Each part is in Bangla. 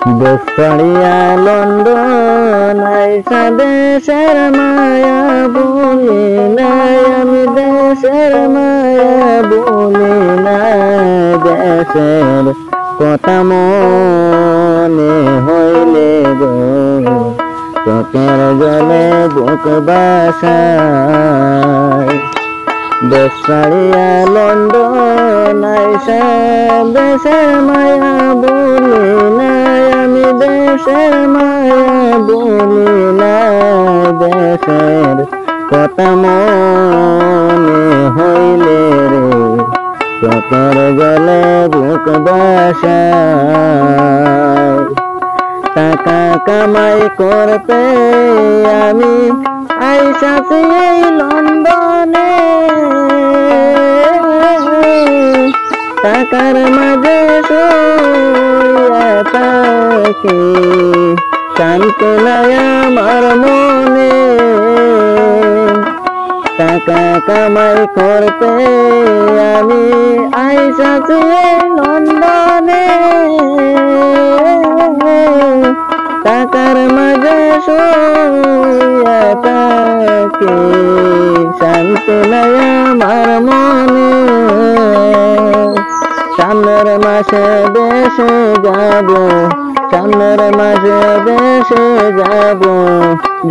দেশ ছাড়িয়া লন্ডন আইসা দেশের মায়া বলি নাই আমি দেশের মায়া বলি নাই দেশের কথা মনে হইলে গো চোখের জলে বুক বাসায় দেশ ছাড়িয়া লন্ডন আইসা দেশের মায়া বলি নাই আমি দেশের মায়া বলি নাই দেশের কথা মনে হইলে রে চোখের জলে বুক বাসায় টাকা কামাই করতে আমি আইসাছি এই লন্ডনে টাকার মাঝে শুইয়া থাকি শান্তি নাই আমার মনে টাকা কামাই করতে আমি আইসাছি এই লন্ডনে টাকার মাঝে শুইয়া থাকি শান্তি নাই আমার মনে সামনের মাসে দেশে যাব সামনের মাসে দেশে যাব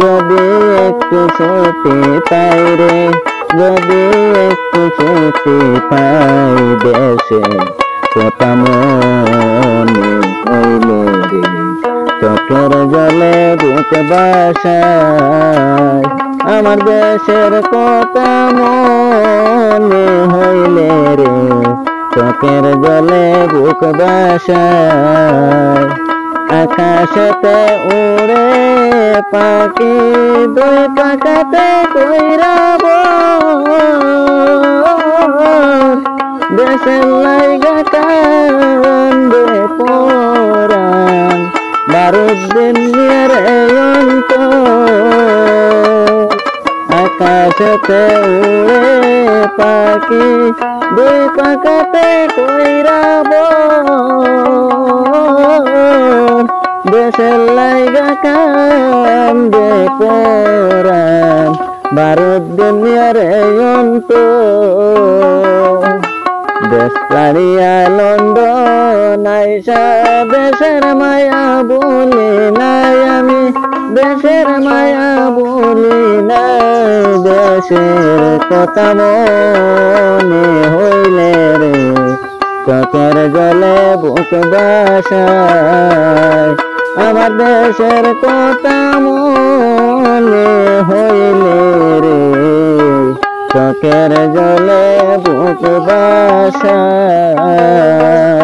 যদি একটু ছুটি পাই রে যদি একটু ছুটি পাই দেশে কথা মনে হইলে রে চোখের জলে বুক বাসায় আমার দেশের কথা মনে হইলে রে চোখের জলে বুক বাসায় আকাশেতে উড়ে পাখি দুই পাখাতে কইরাব দেশের লাইগা কান্দে পরাণ বারুদ দিন আকাশেতে উড়ে পাখি দুই পাখাতে কইরাব দেশের লাইগা কান্দে পরাণ বারুদ দুনিয়ার অন্ত দেশ ছাড়িয়া লন্ডন আইসা দেশের মায়া বলি নাই আমি দেশের মায়া বলি নাই দেশের কথা মনে হইলে রে চোখের জলে বুক বাসায় আমার দেশের কথা মনে হইলে রে চোখের জলে বুক বাসায়।